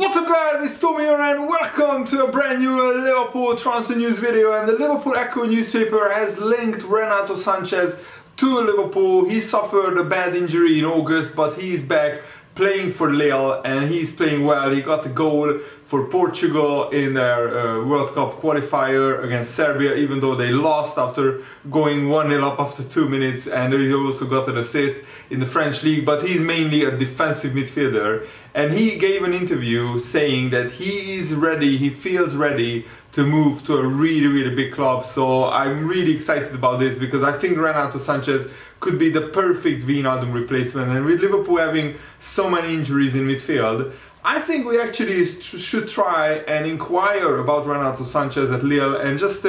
What's up guys, it's Tommy here and welcome to a brand new Liverpool transfer news video. And the Liverpool Echo newspaper has linked Renato Sanches to Liverpool. He suffered a bad injury in August, but he's back playing for Lille and he's playing well. He got a goal for Portugal in their World Cup qualifier against Serbia, even though they lost after going 1-0 up after 2 minutes, and he also got an assist in the French league. But he's mainly a defensive midfielder, and he gave an interview saying that he is ready, he feels ready to move to a really big club. So I'm really excited about this because I think Renato Sanches could be the perfect Wijnaldum replacement, and with Liverpool having so many injuries in midfield, I think we actually should try and inquire about Renato Sanches at Lille and just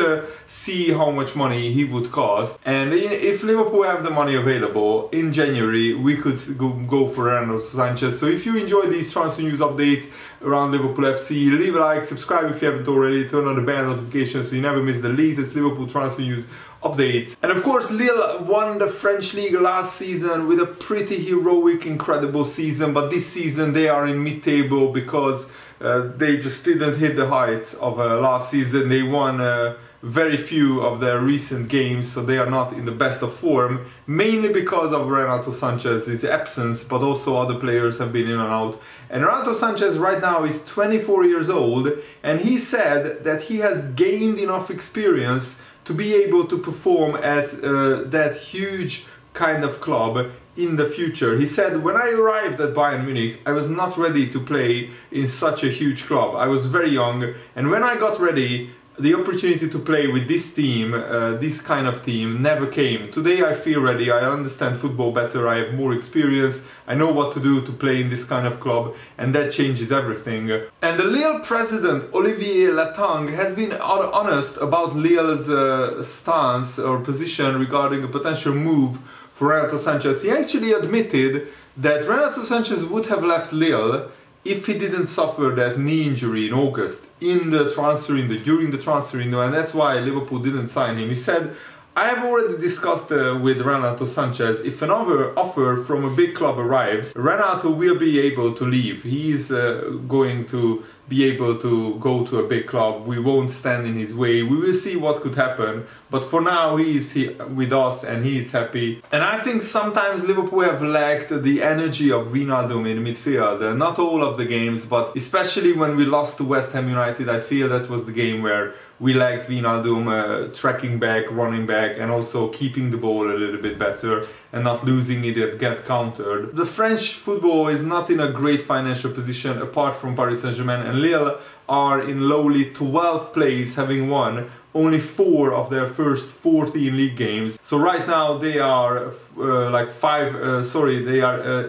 see how much money he would cost. And if Liverpool have the money available in January, we could go for Renato Sanches. So if you enjoy these transfer news updates around Liverpool FC, leave a like, subscribe if you haven't already, turn on the bell notifications so you never miss the latest Liverpool transfer news updates. And of course, Lille won the French league last season with a pretty heroic, incredible season, but this season they are in mid-table because they just didn't hit the heights of last season. They won very few of their recent games, so they are not in the best of form, mainly because of Renato Sanches' absence, but also other players have been in and out. And Renato Sanches right now is 24 years old, and he said that he has gained enough experience to be able to perform at that huge kind of club in the future. He said, when I arrived at Bayern Munich, I was not ready to play in such a huge club. I was very young, and when I got ready, the opportunity to play with this team, this kind of team, never came. Today I feel ready, I understand football better, I have more experience, I know what to do to play in this kind of club, and that changes everything. And the Lille president, Olivier Latang, has been honest about Lille's stance or position regarding a potential move for Renato Sanches. He actually admitted that Renato Sanches would have left Lille if he didn't suffer that knee injury in August during the transfer window, and that's why Liverpool didn't sign him. He said, I have already discussed with Renato Sanches, if another offer from a big club arrives, Renato will be able to leave. He is going to be able to go to a big club. We won't stand in his way. We will see what could happen. But for now, he is here with us and he is happy. And I think sometimes Liverpool have lacked the energy of Wijnaldum in midfield. Not all of the games, but especially when we lost to West Ham United, I feel that was the game where we lacked Wijnaldum tracking back, running back, and also keeping the ball a little bit better and not losing it and get countered. The French football is not in a great financial position apart from Paris Saint-Germain, and Lille are in lowly 12th place, having won only 4 of their first 14 league games. So right now they are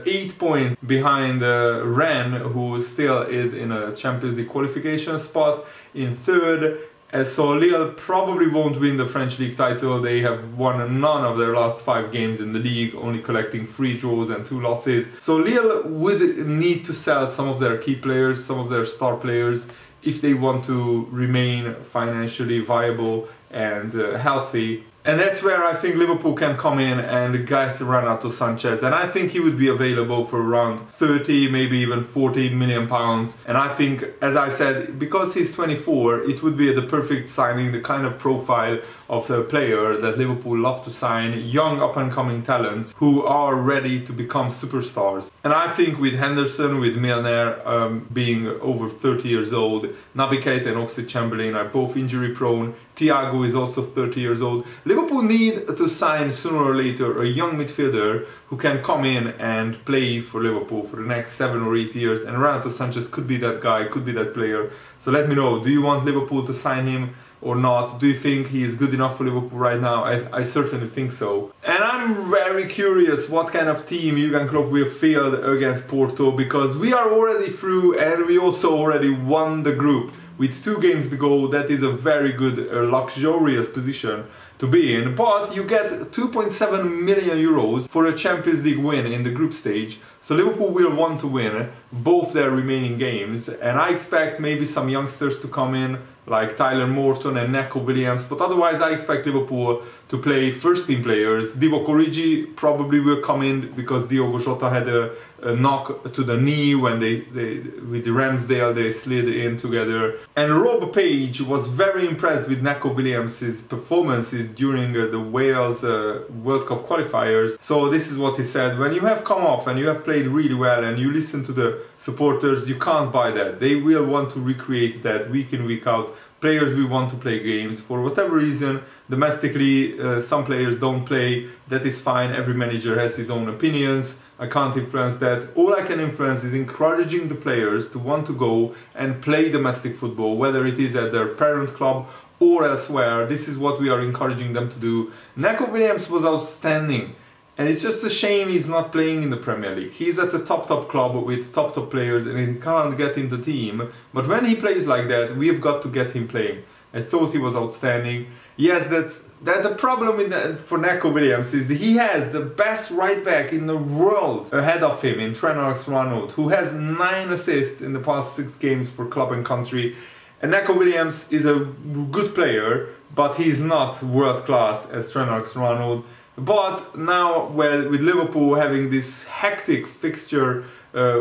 8 points behind Rennes, who still is in a Champions League qualification spot in 3rd. And so Lille probably won't win the French league title. They have won none of their last 5 games in the league, only collecting 3 draws and 2 losses. So Lille would need to sell some of their key players, some of their star players, if they want to remain financially viable and healthy. And that's where I think Liverpool can come in and get Renato Sanches. And I think he would be available for around 30, maybe even 40 million pounds. And I think, as I said, because he's 24, it would be the perfect signing, the kind of profile of the player that Liverpool love to sign, young up-and-coming talents who are ready to become superstars. And I think with Henderson, with Milner being over 30 years old, Naby Keita and Oxlade-Chamberlain are both injury-prone, Thiago is also 30 years old. Liverpool need to sign sooner or later a young midfielder who can come in and play for Liverpool for the next 7 or 8 years, and Renato Sanches could be that guy, could be that player. So let me know, do you want Liverpool to sign him or not? Do you think he is good enough for Liverpool right now? I certainly think so. And I'm very curious what kind of team Jurgen Klopp will field against Porto, because we are already through and we also already won the group. With 2 games to go, that is a very good, luxurious position to be in. But you get 2.7 million euros for a Champions League win in the group stage. So Liverpool will want to win both their remaining games. And I expect maybe some youngsters to come in, like Tyler Morton and Neco Williams, but otherwise I expect Liverpool to play first team players. Divock Origi probably will come in because Diogo Jota had a knock to the knee when with the Ramsdale they slid in together. And Rob Page was very impressed with Neco Williams' performances during the Wales World Cup qualifiers. So this is what he said: when you have come off and you have played really well and you listen to the supporters, you can't buy that. They will want to recreate that week in, week out. Players will want to play games for whatever reason. Domestically, some players don't play. That is fine. Every manager has his own opinions. I can't influence that. All I can influence is encouraging the players to want to go and play domestic football, whether it is at their parent club or elsewhere. This is what we are encouraging them to do. Neco Williams was outstanding. And it's just a shame he's not playing in the Premier League. He's at the top club with top players and he can't get in the team. But when he plays like that, we've got to get him playing. I thought he was outstanding. Yes, that's the problem for Neco Williams is that he has the best right back in the world ahead of him in Trent Alexander-Arnold, who has 9 assists in the past 6 games for club and country. And Neco Williams is a good player, but he's not world class as Trent Alexander-Arnold. But now, well, with Liverpool having this hectic fixture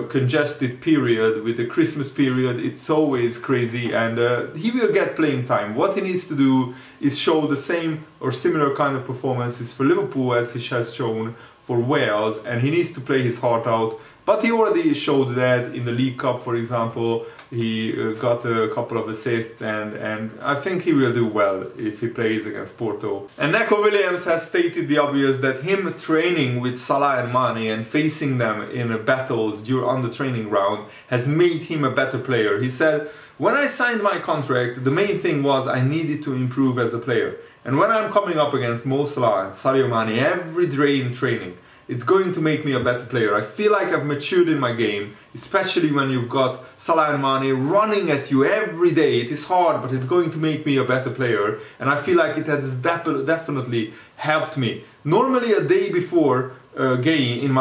congested period with the Christmas period, it's always crazy, and he will get playing time. What he needs to do is show the same or similar kind of performances for Liverpool as he has shown for Wales, and he needs to play his heart out. But he already showed that in the League Cup, for example. He got a couple of assists, and I think he will do well if he plays against Porto. And Neco Williams has stated the obvious, that him training with Salah and Mane and facing them in battles on the training ground has made him a better player. He said, when I signed my contract, the main thing was I needed to improve as a player. And when I'm coming up against Mo Salah and Sadio Mane every day in training, it's going to make me a better player. I feel like I've matured in my game, especially when you've got Salah and Mane running at you every day. It is hard, but it's going to make me a better player, and I feel like it has definitely helped me. Normally, a day before a game,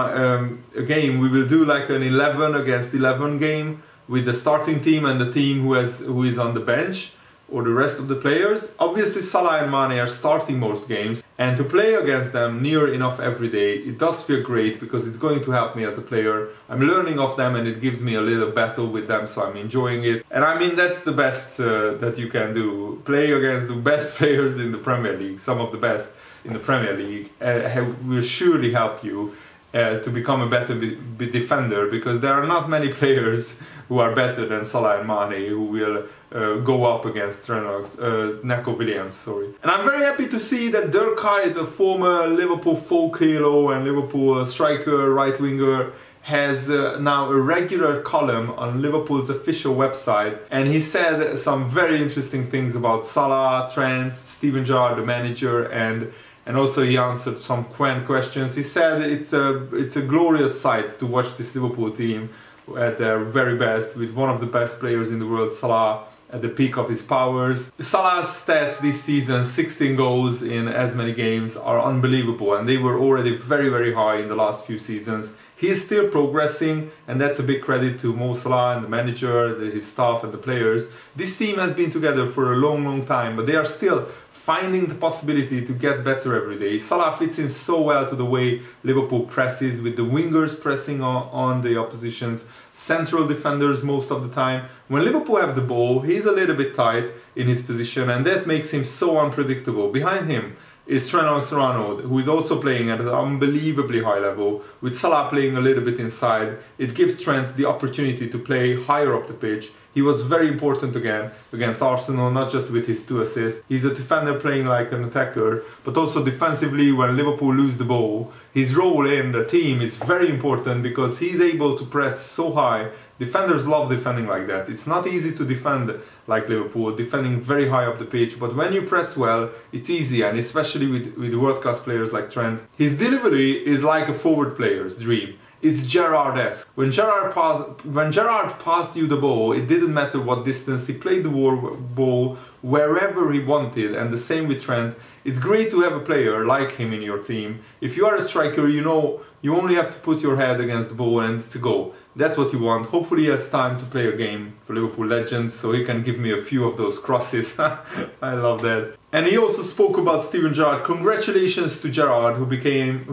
we will do like an 11 against 11 game with the starting team and the team who is on the bench, or the rest of the players. Obviously Salah and Mane are starting most games, and to play against them near enough every day, it does feel great because it's going to help me as a player. I'm learning off them and it gives me a little battle with them, so I'm enjoying it. And I mean, that's the best that you can do. Play against the best players in the Premier League, some of the best in the Premier League, will surely help you to become a better defender, because there are not many players who are better than Salah and Mane who will go up against Neco Williams. And I'm very happy to see that Dirk Kuyt, a former Liverpool folk hero and Liverpool striker, right winger, has now a regular column on Liverpool's official website, and he said some very interesting things about Salah, Trent, Steven Gerrard, the manager, and also he answered some questions. He said it's a glorious sight to watch this Liverpool team at their very best, with one of the best players in the world, Salah, at the peak of his powers. Salah's stats this season, 16 goals in as many games, are unbelievable, and they were already very high in the last few seasons. He is still progressing, and that's a big credit to Mo Salah and the manager, his staff and the players. This team has been together for a long time, but they are still finding the possibility to get better every day. Salah fits in so well to the way Liverpool presses, with the wingers pressing on the opposition's central defenders most of the time. When Liverpool have the ball, he's a little bit tight in his position, and that makes him so unpredictable. Behind him is Trent Alexander-Arnold, who is also playing at an unbelievably high level. With Salah playing a little bit inside, it gives Trent the opportunity to play higher up the pitch. He was very important again against Arsenal, not just with his 2 assists. He's a defender playing like an attacker, but also defensively when Liverpool lose the ball. His role in the team is very important because he's able to press so high. Defenders love defending like that. It's not easy to defend like Liverpool, defending very high up the pitch, but when you press well, it's easy, and especially with world-class players like Trent. His delivery is like a forward player's dream. It's Gerrard-esque. When Gerrard passed you the ball, it didn't matter what distance. He played the ball wherever he wanted, and the same with Trent. It's great to have a player like him in your team. If you are a striker, you know you only have to put your head against the ball and it's a goal. That's what you want. Hopefully he has time to play a game for Liverpool Legends so he can give me a few of those crosses. I love that. And he also spoke about Steven Gerrard. Congratulations to Gerrard, who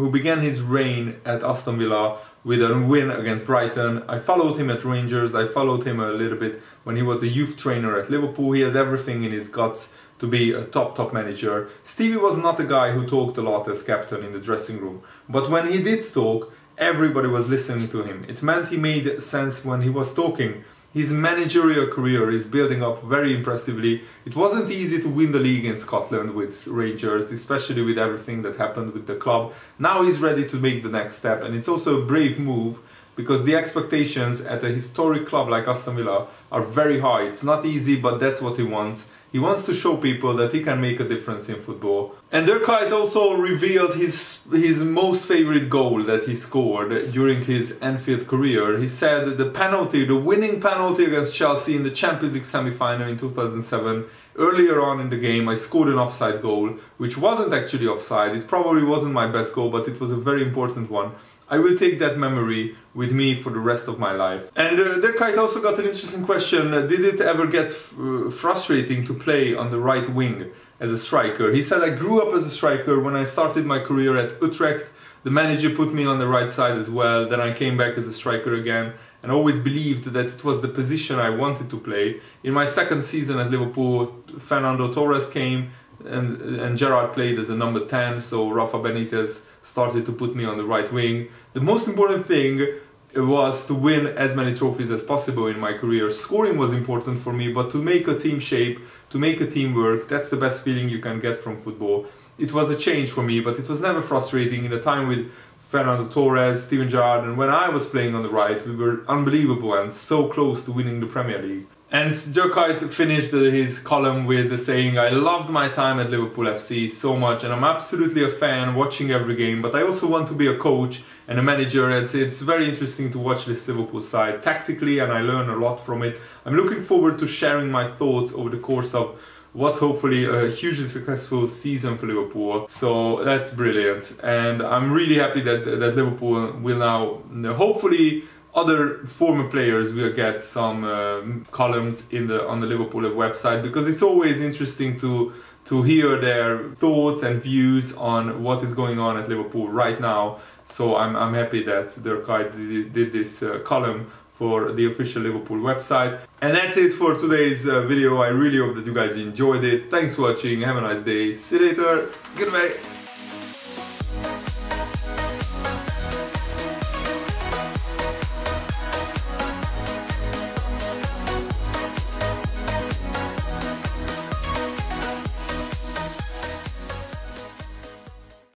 began his reign at Aston Villa with a win against Brighton. I followed him at Rangers. I followed him a little bit when he was a youth trainer at Liverpool. He has everything in his guts to be a top manager. Stevie was not a guy who talked a lot as captain in the dressing room, but when he did talk, everybody was listening to him. It meant he made sense when he was talking. His managerial career is building up very impressively. It wasn't easy to win the league in Scotland with Rangers, especially with everything that happened with the club. Now he's ready to make the next step, and it's also a brave move because the expectations at a historic club like Aston Villa are very high. It's not easy, but that's what he wants. He wants to show people that he can make a difference in football. And Dirk Kuyt also revealed his most favorite goal that he scored during his Anfield career. He said the winning penalty against Chelsea in the Champions League semi-final in 2007. Earlier on in the game I scored an offside goal, which wasn't actually offside. It probably wasn't my best goal, but it was a very important one. I will take that memory with me for the rest of my life. And Dirk Kuyt also got an interesting question. Did it ever get frustrating to play on the right wing as a striker? He said, I grew up as a striker. When I started my career at Utrecht, the manager put me on the right side as well. Then I came back as a striker again and always believed that it was the position I wanted to play. In my second season at Liverpool, Fernando Torres came and Gerrard played as a number 10, so Rafa Benitez started to put me on the right wing. The most important thing was to win as many trophies as possible in my career. Scoring was important for me, but to make a team shape, to make a team work, that's the best feeling you can get from football. It was a change for me, but it was never frustrating. In a time with Fernando Torres, Steven Gerrard, and when I was playing on the right, we were unbelievable and so close to winning the Premier League. And Dirk Kuyt finished his column with saying, I loved my time at Liverpool FC so much and I'm absolutely a fan watching every game, but I also want to be a coach and a manager. It's very interesting to watch this Liverpool side tactically and I learn a lot from it. I'm looking forward to sharing my thoughts over the course of what's hopefully a hugely successful season for Liverpool. So that's brilliant, and I'm really happy that Liverpool will now hopefully other former players will get some columns on the Liverpool website, because it's always interesting to hear their thoughts and views on what is going on at Liverpool right now. So I'm happy that Dirk Kuyt did this column for the official Liverpool website. And that's it for today's video. I really hope that you guys enjoyed it. Thanks for watching. Have a nice day. See you later. Goodbye.